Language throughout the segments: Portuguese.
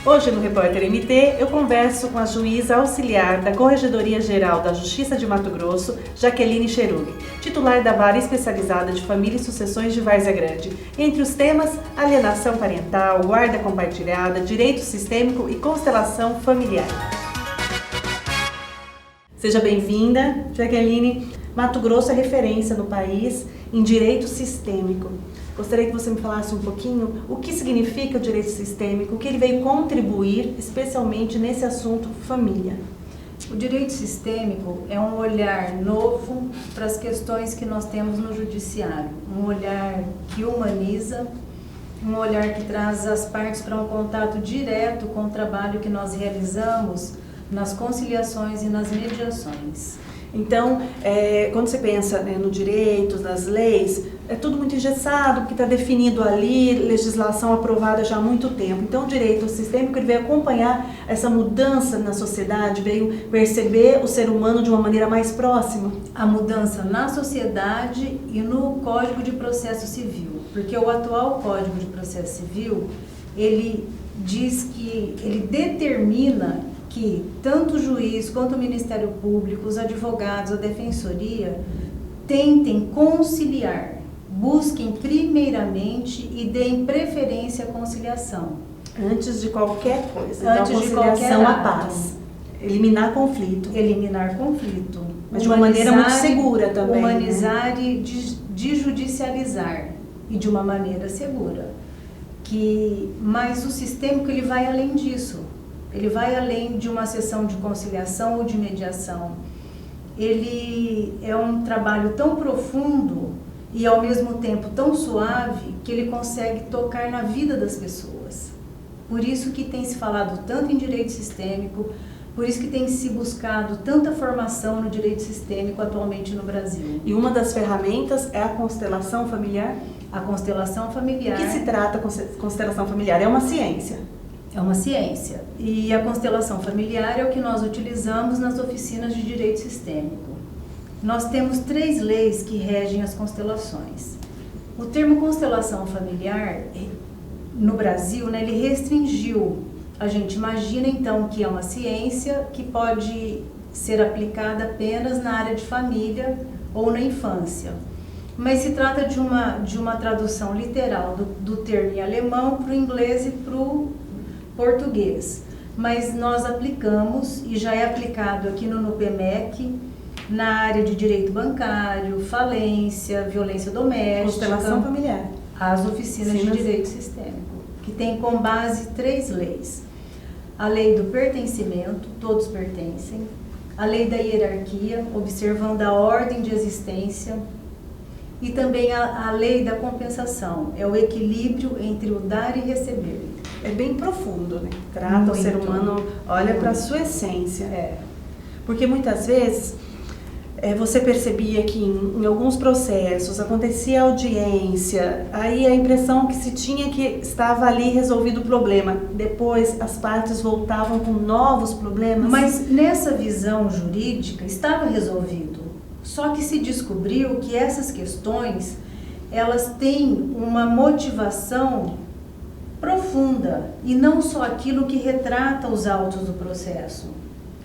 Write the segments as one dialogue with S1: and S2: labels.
S1: Hoje no Repórter MT eu converso com a juíza auxiliar da Corregedoria Geral da Justiça de Mato Grosso, Jaqueline Cherugui, titular da Vara Especializada de Família e Sucessões de Várzea Grande. Entre os temas, alienação parental, guarda compartilhada, direito sistêmico e constelação familiar. Seja bem-vinda, Jaqueline. Mato Grosso é referência no país em direito sistêmico. Gostaria que você me falasse um pouquinho o que significa o direito sistêmico, o que ele veio contribuir, especialmente nesse assunto família.
S2: O direito sistêmico é um olhar novo para as questões que nós temos no judiciário. Um olhar que humaniza, um olhar que traz as partes para um contato direto com o trabalho que nós realizamos nas conciliações e nas mediações.
S1: Então, quando você pensa no direito, nas leis, é tudo muito engessado, porque está definido ali, legislação aprovada já há muito tempo. Então, o direito sistêmico ele veio acompanhar essa mudança na sociedade, veio perceber o ser humano de uma maneira mais próxima.
S2: A mudança na sociedade e no Código de Processo Civil, porque o atual Código de Processo Civil, ele diz que, ele determina que tanto o juiz quanto o Ministério Público, os advogados, a defensoria, tentem conciliar, busquem primeiramente e deem preferência à conciliação.
S1: Antes de qualquer coisa.
S2: Antes
S1: então,
S2: de qualquer
S1: à
S2: ato.
S1: paz. Eliminar conflito.
S2: Eliminar conflito.
S1: Mas de uma maneira muito segura também.
S2: Humanizar, né? E desjudicializar. E de uma maneira segura. Mas o sistêmico ele vai além disso. Ele vai além de uma sessão de conciliação ou de mediação. Ele é um trabalho tão profundo e ao mesmo tempo tão suave que ele consegue tocar na vida das pessoas. Por isso que tem se falado tanto em direito sistêmico, por isso que tem se buscado tanta formação no direito sistêmico atualmente no Brasil.
S1: E uma das ferramentas é a constelação familiar?
S2: A constelação familiar.
S1: O que se trata a constelação familiar? É uma ciência.
S2: É uma ciência. E a constelação familiar é o que nós utilizamos nas oficinas de direito sistêmico. Nós temos 3 leis que regem as constelações. O termo constelação familiar, no Brasil, né, ele restringiu. A gente imagina, então, que é uma ciência que pode ser aplicada apenas na área de família ou na infância. Mas se trata de uma tradução literal do termo em alemão para o inglês e para o português, mas nós aplicamos e já é aplicado aqui no NUPEMEC, na área de direito bancário, falência, violência doméstica,
S1: constelação familiar,
S2: as oficinas de direito sistêmico, que tem como base 3 leis: a lei do pertencimento, todos pertencem, a lei da hierarquia, observando a ordem de existência, e também a lei da compensação, é o equilíbrio entre o dar e receber.
S1: É bem profundo, né? Trata muito, o ser humano, olha para a sua essência. Porque muitas vezes você percebia que em alguns processos acontecia audiência, aí a impressão que se tinha que estava ali resolvido o problema. Depois as partes voltavam com novos problemas.
S2: Mas nessa visão jurídica estava resolvido. Só que se descobriu que essas questões, elas têm uma motivação profunda e não só aquilo que retrata os autos do processo.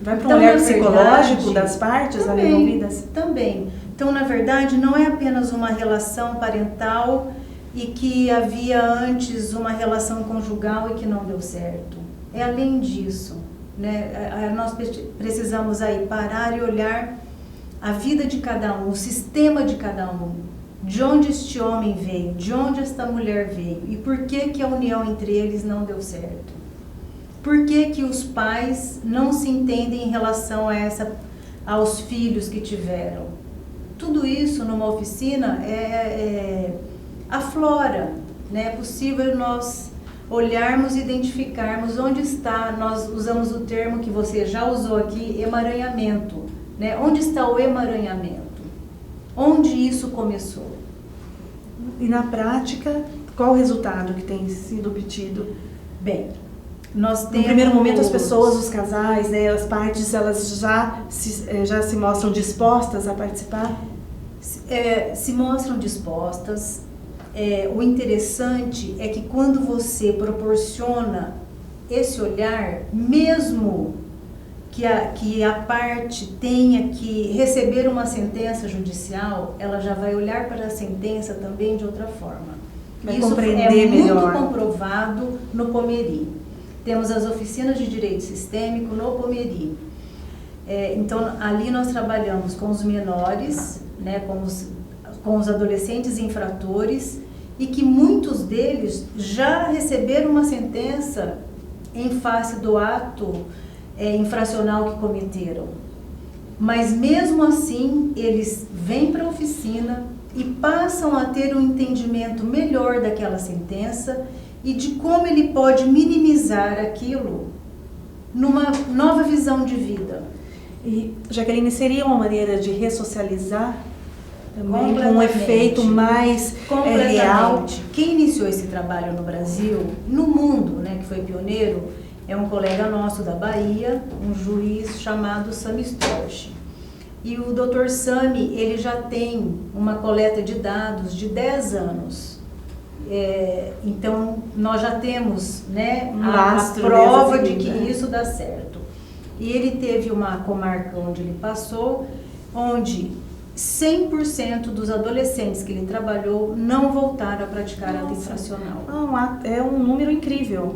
S1: Vai para um olhar psicológico das partes ali envolvidas?
S2: Também. Então, na verdade, não é apenas uma relação parental e que havia antes uma relação conjugal e que não deu certo. É além disso, né? Nós precisamos aí parar e olhar a vida de cada um, o sistema de cada um. De onde este homem veio, de onde esta mulher veio e por que a união entre eles não deu certo. Por que os pais não se entendem em relação aos filhos que tiveram. Tudo isso numa oficina aflora, né? É possível nós olharmos e identificarmos onde está, nós usamos o termo que você já usou aqui, emaranhamento, né? Onde está o emaranhamento? Onde isso começou?
S1: E na prática, qual o resultado que tem sido obtido?
S2: Bem, nós temos...
S1: No primeiro momento, as pessoas, os casais, né, as partes, elas já se mostram dispostas a participar?
S2: Se mostram dispostas. O interessante é que quando você proporciona esse olhar, mesmo que a parte tenha que receber uma sentença judicial, ela já vai olhar para a sentença também de outra forma.
S1: Vai
S2: Isso
S1: compreender
S2: é muito
S1: melhor.
S2: comprovado no Pomeri. Temos as oficinas de direito sistêmico no Pomeri. Então, ali nós trabalhamos com os menores, né, com os adolescentes infratores, e que muitos deles já receberam uma sentença em face do ato infracional que cometeram. Mas mesmo assim, eles vêm para a oficina e passam a ter um entendimento melhor daquela sentença e de como ele pode minimizar aquilo numa nova visão de vida.
S1: E, Jaqueline, seria uma maneira de ressocializar também, com um efeito mais real?
S2: Quem iniciou esse trabalho no Brasil, no mundo, né, que foi pioneiro, é um colega nosso da Bahia, um juiz chamado Sami Storch. E o Dr. Sami, ele já tem uma coleta de dados de 10 anos. Então, nós já temos, né, a prova de que isso dá certo. E ele teve uma comarca onde ele passou, onde 100% dos adolescentes que ele trabalhou não voltaram a praticar ato infracional.
S1: É um número incrível.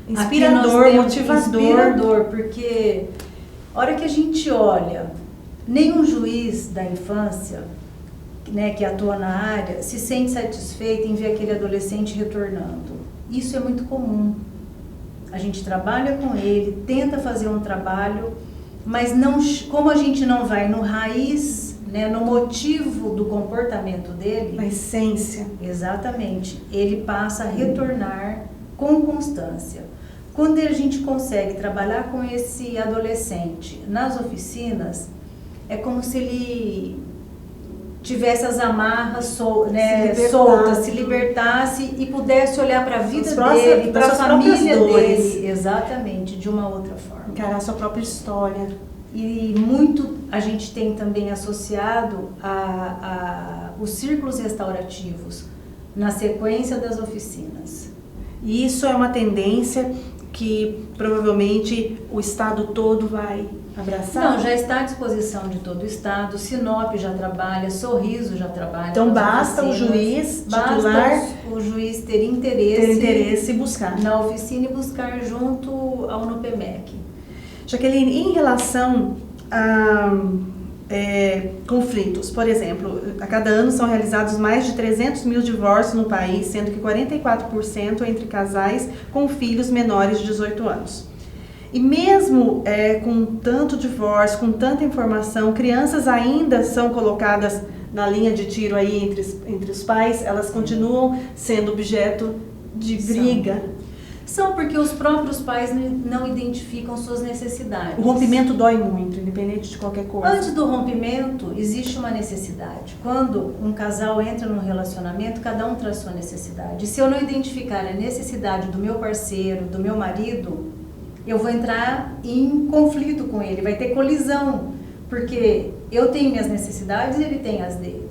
S1: Inspirador, motivador.
S2: Inspirador, porque a hora que a gente olha, nenhum juiz da infância, né, que atua na área, se sente satisfeito em ver aquele adolescente retornando. Isso é muito comum. A gente trabalha com ele, tenta fazer um trabalho, mas não, como a gente não vai no raiz, né, no motivo do comportamento dele,
S1: na essência.
S2: Exatamente. Ele passa a retornar com constância. Quando a gente consegue trabalhar com esse adolescente nas oficinas, é como se ele tivesse as amarras soltas, se libertasse e pudesse olhar para a vida dele, para a família dele, exatamente, de uma outra forma.
S1: Encarar a sua própria história.
S2: E muito a gente tem também associado os círculos restaurativos na sequência das oficinas.
S1: E isso é uma tendência que provavelmente o Estado todo vai abraçar?
S2: Não, já está à disposição de todo o Estado, Sinop já trabalha, Sorriso já trabalha.
S1: Então basta o juiz titular,
S2: o juiz ter interesse
S1: e buscar
S2: na oficina e buscar junto ao NUPEMEC.
S1: Jaqueline, em relação a conflitos, por exemplo, a cada ano são realizados mais de 300 mil divórcios no país, sendo que 44% entre casais com filhos menores de 18 anos. E mesmo com tanto divórcio, com tanta informação, crianças ainda são colocadas na linha de tiro aí entre os pais, elas continuam sendo objeto de briga.
S2: São porque os próprios pais não identificam suas necessidades.
S1: O rompimento dói muito, independente de qualquer coisa.
S2: Antes do rompimento, existe uma necessidade. Quando um casal entra num relacionamento, cada um traz sua necessidade. E se eu não identificar a necessidade do meu parceiro, do meu marido, eu vou entrar em conflito com ele, vai ter colisão. Porque eu tenho minhas necessidades e ele tem as dele.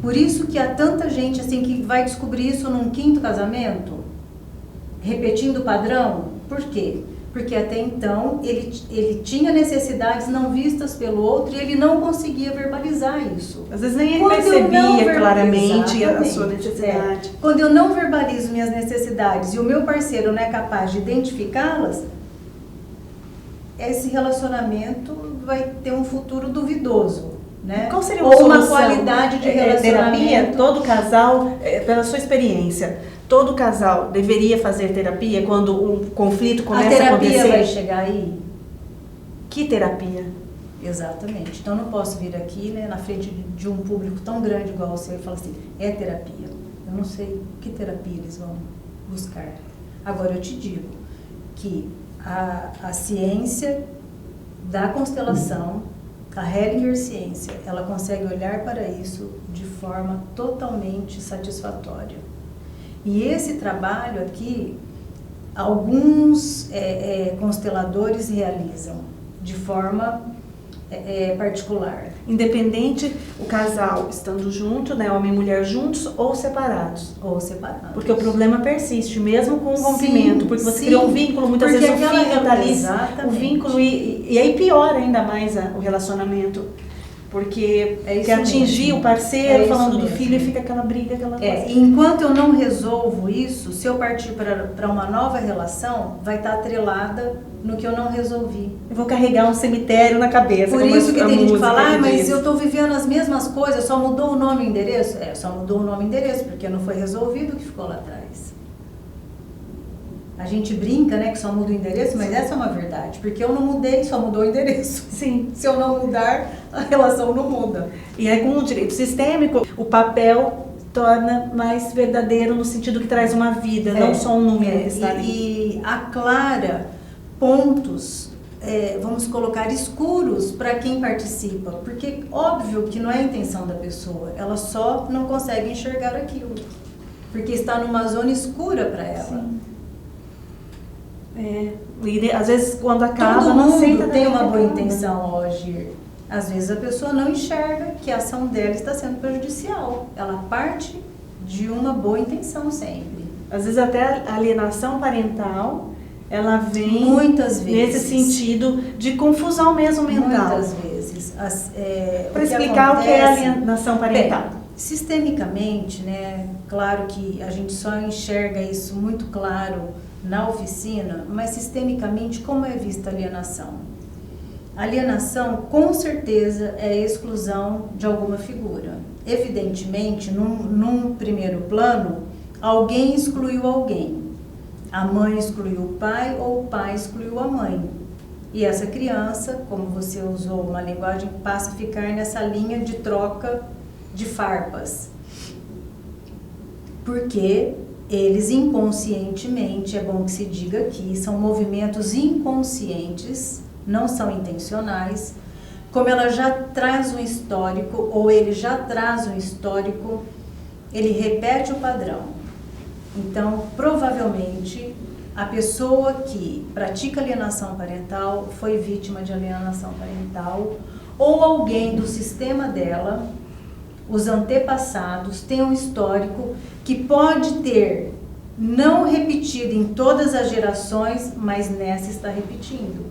S2: Por isso que há tanta gente assim que vai descobrir isso num 5º casamento, repetindo o padrão. Por quê? Porque até então ele tinha necessidades não vistas pelo outro e ele não conseguia verbalizar isso.
S1: Às vezes nem ele percebia claramente a sua necessidade.
S2: Quando eu não verbalizo minhas necessidades e o meu parceiro não é capaz de identificá-las, esse relacionamento vai ter um futuro duvidoso. Né?
S1: Qual seria uma solução?
S2: Uma qualidade de relacionamento?
S1: Terapia? Todo casal, pela sua experiência, todo casal deveria fazer terapia quando um conflito começa a acontecer?
S2: A terapia vai chegar aí?
S1: Que terapia?
S2: Exatamente. Então, eu não posso vir aqui, né, na frente de um público tão grande igual você e falar assim, é terapia. Eu não sei que terapia eles vão buscar. Agora, eu te digo que a ciência da constelação, a Hellinger ciência, ela consegue olhar para isso de forma totalmente satisfatória. E esse trabalho aqui, alguns consteladores realizam de forma particular.
S1: Independente o casal estando junto, né, homem e mulher juntos ou separados.
S2: Ou separados.
S1: Porque o problema persiste, mesmo com o rompimento, porque você criou um vínculo, muitas
S2: porque
S1: vezes o filho está ali,
S2: exatamente.
S1: o vínculo, e aí piora ainda mais o relacionamento. Porque quer atingir o parceiro falando do filho e fica aquela briga, aquela coisa.
S2: Enquanto eu não resolvo isso, se eu partir para uma nova relação, vai estar atrelada no que eu não resolvi.
S1: Eu vou carregar um cemitério na cabeça.
S2: Por isso que tem gente que fala, mas
S1: diz.
S2: eu estou vivendo as mesmas coisas, só mudou o nome e o endereço? Só mudou o nome e o endereço, porque não foi resolvido o que ficou lá atrás. A gente brinca, né, que só muda o endereço, mas essa é uma verdade, porque eu não mudei, só mudou o endereço.
S1: Sim.
S2: Se eu não mudar, a relação não muda.
S1: E aí, com o direito sistêmico, o papel torna mais verdadeiro no sentido que traz uma vida, não só um número que está ali.
S2: E aclara pontos, vamos colocar, escuros para quem participa, porque óbvio que não é a intenção da pessoa, ela só não consegue enxergar aquilo, porque está numa zona escura para ela.
S1: Sim. E às vezes quando acaba,
S2: todo
S1: não
S2: mundo
S1: aceita
S2: tem uma boa intenção ao agir. Às vezes a pessoa não enxerga que a ação dela está sendo prejudicial. Ela parte de uma boa intenção sempre.
S1: Às vezes até a alienação parental, ela vem
S2: muitas vezes
S1: nesse sentido de confusão mesmo mental.
S2: Muitas vezes.
S1: Para explicar o que é alienação parental.
S2: Sistemicamente, né, claro que a gente só enxerga isso muito claro na oficina, mas sistemicamente como é vista a alienação? Alienação, com certeza, é a exclusão de alguma figura. Evidentemente, num primeiro plano, alguém excluiu alguém. A mãe excluiu o pai ou o pai excluiu a mãe. E essa criança, como você usou uma linguagem, passa a ficar nessa linha de troca de farpas. Porque eles inconscientemente, é bom que se diga aqui, são movimentos inconscientes, não são intencionais. Como ela já traz um histórico, ou ele já traz um histórico, ele repete o padrão. Então, provavelmente, a pessoa que pratica alienação parental foi vítima de alienação parental, ou alguém do sistema dela, os antepassados, tem um histórico que pode ter não repetido em todas as gerações, mas nessa está repetindo.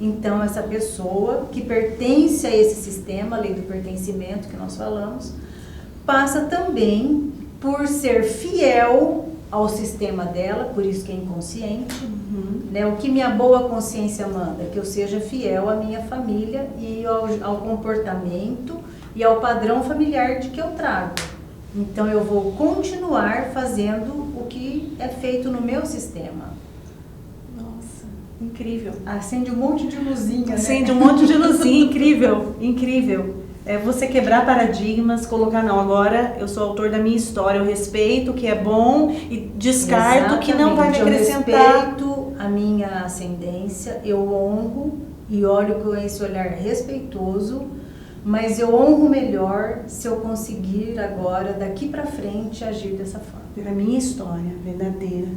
S2: Então, essa pessoa que pertence a esse sistema, a lei do pertencimento que nós falamos, passa também por ser fiel ao sistema dela, por isso que é inconsciente, né? O que minha boa consciência manda? Que eu seja fiel à minha família e ao comportamento e ao padrão familiar de que eu trago. Então, eu vou continuar fazendo o que é feito no meu sistema.
S1: Nossa, incrível.
S2: Acende um monte de luzinha,
S1: Acende
S2: né?
S1: um monte de luzinha, incrível, incrível. É você quebrar paradigmas, colocar, não, agora eu sou autor da minha história, eu respeito o que é bom e descarto o que não vai me acrescentar.
S2: Eu respeito a minha ascendência, eu honro e olho com esse olhar respeitoso, mas eu honro melhor se eu conseguir agora, daqui para frente, agir dessa forma.
S1: Pela minha história verdadeira.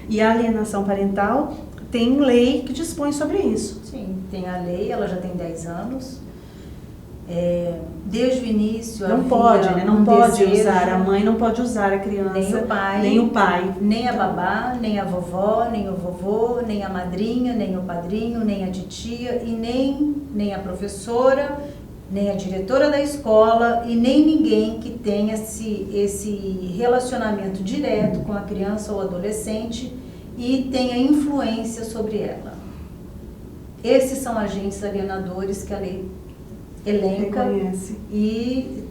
S1: E a alienação parental tem lei que dispõe sobre isso.
S2: Sim, tem a lei, ela já tem 10 anos. Desde o início
S1: não pode, né? Não pode usar, a mãe não pode usar a criança,
S2: nem o pai,
S1: nem
S2: nem a babá, nem a vovó, nem o vovô, nem a madrinha, nem o padrinho, nem a titia e nem a professora, nem a diretora da escola e nem ninguém que tenha esse relacionamento direto com a criança ou adolescente e tenha influência sobre ela. Esses são agentes alienadores que a lei elenca.
S1: Reconhece.
S2: E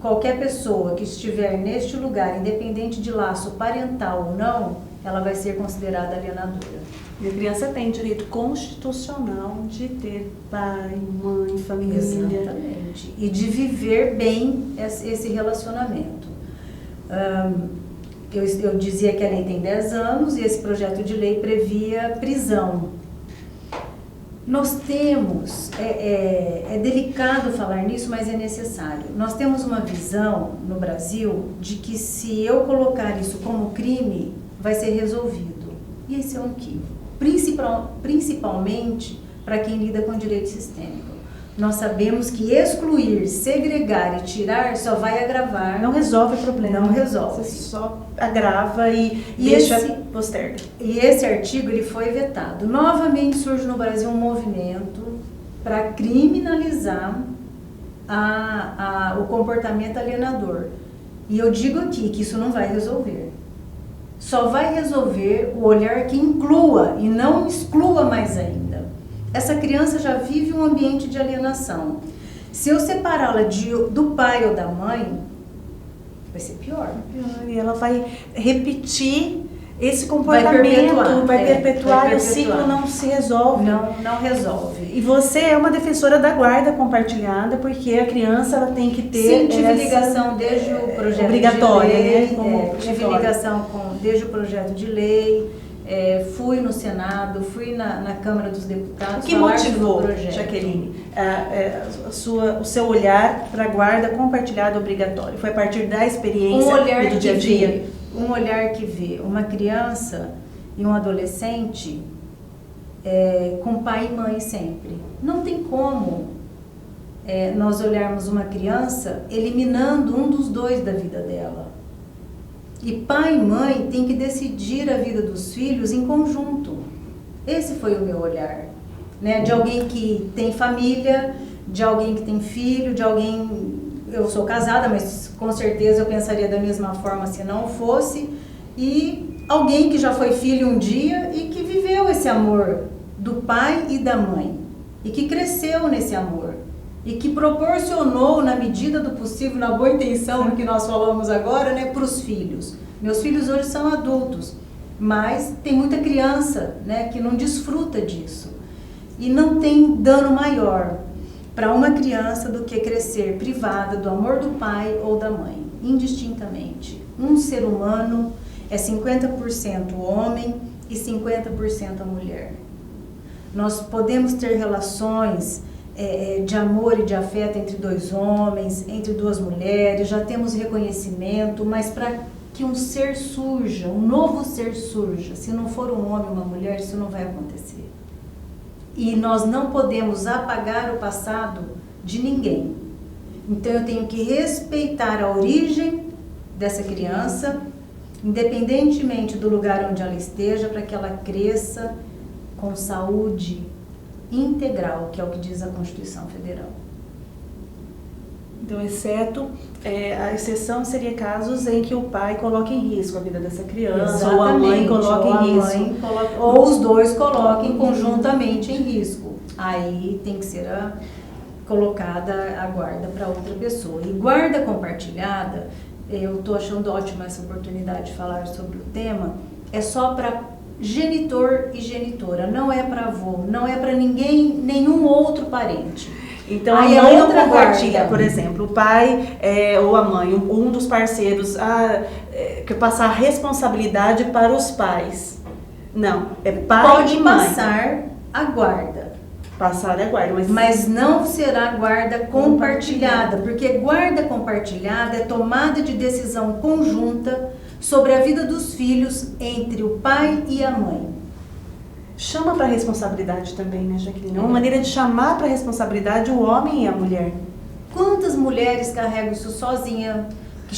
S2: qualquer pessoa que estiver neste lugar, independente de laço parental ou não, ela vai ser considerada alienadora.
S1: E a criança tem direito constitucional de ter pai, mãe, família.
S2: Exatamente. E de viver bem esse relacionamento. Eu dizia que a lei tem 10 anos e esse projeto de lei previa prisão. Nós temos, é delicado falar nisso, mas é necessário. Nós temos uma visão no Brasil de que se eu colocar isso como crime, vai ser resolvido. E esse é um equívoco. Principalmente para quem lida com direito sistêmico. nós sabemos que excluir, segregar e tirar só vai agravar.
S1: Não resolve o problema.
S2: Não resolve.
S1: Você só agrava e deixa posterga.
S2: E esse artigo ele foi vetado. Novamente surge no Brasil um movimento para criminalizar o comportamento alienador. E eu digo aqui que isso não vai resolver. Só vai resolver o olhar que inclua e não exclua mais ainda. Essa criança já vive um ambiente de alienação. Se eu separá-la do pai ou da mãe, vai ser pior.
S1: E ela vai repetir esse comportamento, vai perpetuar e o ciclo não se resolve.
S2: Não resolve.
S1: E você é uma defensora da guarda compartilhada, porque a criança ela tem que ter...
S2: Sim, tive ligação desde o projeto
S1: obrigatória,
S2: de lei,
S1: né?
S2: Tive ligação desde o projeto de lei, fui no Senado, fui na Câmara dos Deputados.
S1: O que motivou, Jaqueline, o seu olhar para a guarda compartilhada obrigatória? Foi a partir da experiência e do dia a dia?
S2: Um olhar que vê uma criança e um adolescente com pai e mãe sempre. Não tem como nós olharmos uma criança eliminando um dos dois da vida dela. E pai e mãe têm que decidir a vida dos filhos em conjunto. Esse foi o meu olhar, né? De alguém que tem família, de alguém que tem filho, de alguém... Eu sou casada, mas com certeza eu pensaria da mesma forma se não fosse. E alguém que já foi filho um dia e que viveu esse amor do pai e da mãe. E que cresceu nesse amor. E que proporcionou, na medida do possível, na boa intenção, no que nós falamos agora, né, para os filhos. Meus filhos hoje são adultos, mas tem muita criança, né, que não desfruta disso. E não tem dano maior para uma criança do que crescer privada do amor do pai ou da mãe, indistintamente. Um ser humano é 50% homem e 50% a mulher. Nós podemos ter relações de amor e de afeto entre dois homens, entre duas mulheres, já temos reconhecimento, mas para que um ser surja, um novo ser surja, se não for um homem ou uma mulher, isso não vai acontecer. E nós não podemos apagar o passado de ninguém. Então eu tenho que respeitar a origem dessa criança, independentemente do lugar onde ela esteja, para que ela cresça com saúde integral, que é o que diz a Constituição Federal.
S1: Então, a exceção seria casos em que o pai coloque em risco a vida dessa criança,
S2: exatamente,
S1: ou a mãe coloque em risco.
S2: Ou os dois coloquem conjuntamente em risco. Aí tem que ser colocada a guarda para outra pessoa. E guarda compartilhada, eu estou achando ótima essa oportunidade de falar sobre o tema, é só para genitor e genitora, não é para avô, não é para nenhum outro parente.
S1: Então, aí a mãe não compartilha, por exemplo, o pai ou a mãe, um dos parceiros, quer passar a responsabilidade para os pais. Não, é pai e mãe.
S2: Pode passar a guarda.
S1: Passar a guarda,
S2: mas não será guarda compartilhada, porque guarda compartilhada é tomada de decisão conjunta sobre a vida dos filhos entre o pai e a mãe.
S1: Chama para a responsabilidade também, né, Jaqueline? É uma maneira de chamar para a responsabilidade o homem e a mulher.
S2: Quantas mulheres carregam isso sozinha, que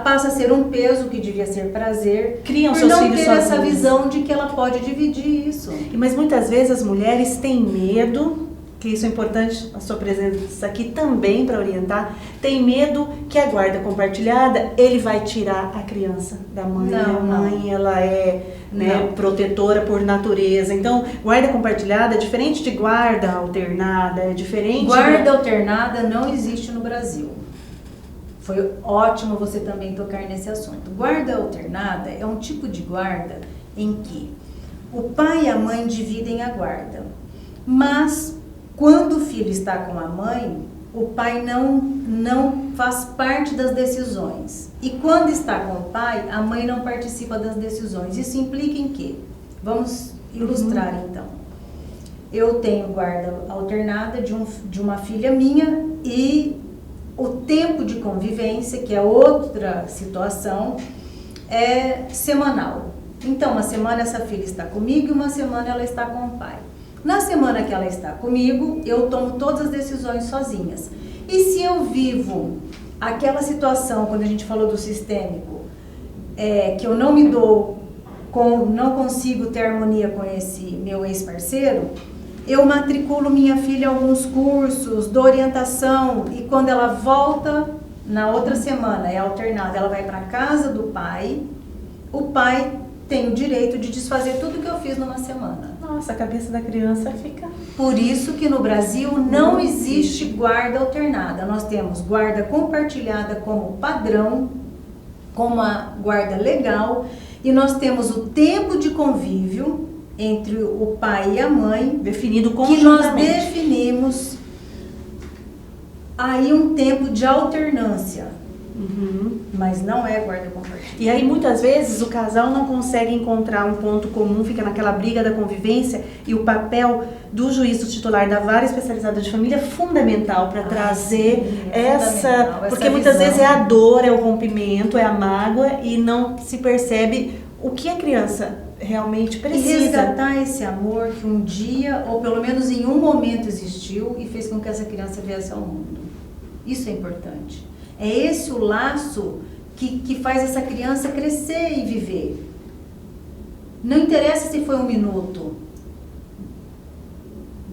S2: passa a ser um peso que devia ser prazer,
S1: criam seus filhos sozinhas.
S2: Por não ter essa visão de que ela pode dividir isso.
S1: Mas muitas vezes as mulheres têm medo, que isso é importante, a sua presença aqui também para orientar, tem medo que a guarda compartilhada, ele vai tirar a criança da mãe.
S2: Não,
S1: a mãe, ela é protetora por natureza. Então, guarda compartilhada é diferente de guarda alternada, é diferente...
S2: Guarda alternada não existe no Brasil. Foi ótimo você também tocar nesse assunto. Guarda alternada é um tipo de guarda em que o pai e a mãe dividem a guarda, mas quando o filho está com a mãe, o pai não faz parte das decisões. E quando está com o pai, a mãe não participa das decisões. Isso implica em quê? Vamos ilustrar então. Eu tenho guarda alternada de uma filha minha e o tempo de convivência, que é outra situação, é semanal. Então, uma semana essa filha está comigo e uma semana ela está com o pai. Na semana que ela está comigo, eu tomo todas as decisões sozinhas. E se eu vivo aquela situação, quando a gente falou do sistêmico, que eu não me dou, não consigo ter harmonia com esse meu ex-parceiro, eu matriculo minha filha em alguns cursos, dou orientação, e quando ela volta, na outra semana, é alternada, ela vai para casa do pai, o pai tem o direito de desfazer tudo que eu fiz numa semana.
S1: Nossa, a cabeça da criança fica...
S2: Por isso que no Brasil não existe guarda alternada. Nós temos guarda compartilhada como padrão, como a guarda legal, e nós temos o tempo de convívio entre o pai e a mãe,
S1: definido
S2: que nós definimos aí um tempo de alternância. Mas não é guarda compartilhada.
S1: E aí muitas vezes o casal não consegue encontrar um ponto comum, fica naquela briga da convivência, e o papel do juiz do titular da vara especializada de família é fundamental para trazer essa... Porque muitas vezes é a dor, é o rompimento, é a mágoa, e não se percebe o que a criança realmente precisa.
S2: E resgatar esse amor que um dia, ou pelo menos em um momento, existiu e fez com que essa criança viesse ao mundo. Isso é importante. É esse o laço que faz essa criança crescer e viver. Não interessa se foi um minuto,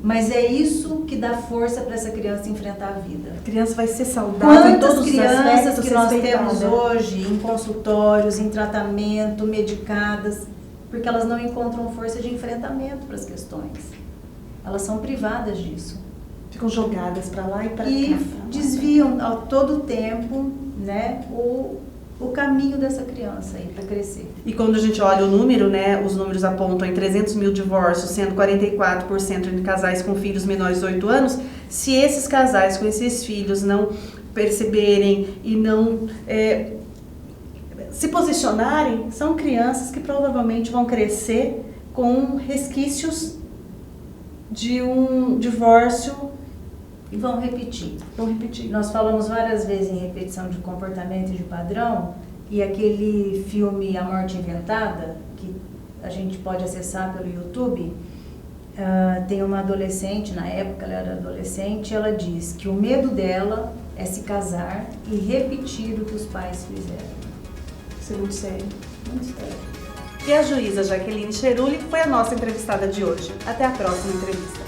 S2: mas é isso que dá força para essa criança enfrentar a vida.
S1: A criança vai ser saudável em todos os aspectos.
S2: Quantas crianças que nós temos hoje em consultórios, em tratamento, medicadas, porque elas não encontram força de enfrentamento para as questões. Elas são privadas disso.
S1: Ficam jogadas para lá e para cá.
S2: E desviam a todo tempo, né, o caminho dessa criança aí para crescer.
S1: E quando a gente olha o número, né, os números apontam em 300 mil divórcios, sendo 44% de casais com filhos menores de 8 anos, se esses casais com esses filhos não perceberem e não se posicionarem, são crianças que provavelmente vão crescer com resquícios de um divórcio.
S2: E vão repetir.
S1: Vão repetir.
S2: Nós falamos várias vezes em repetição de comportamento e de padrão, e aquele filme A Morte Inventada, que a gente pode acessar pelo YouTube, tem uma adolescente, na época ela era adolescente, ela diz que o medo dela é se casar e repetir o que os pais fizeram.
S1: Isso é muito sério.
S2: Muito sério.
S1: E a juíza Jaqueline Cheruli foi a nossa entrevistada de hoje. Até a próxima entrevista.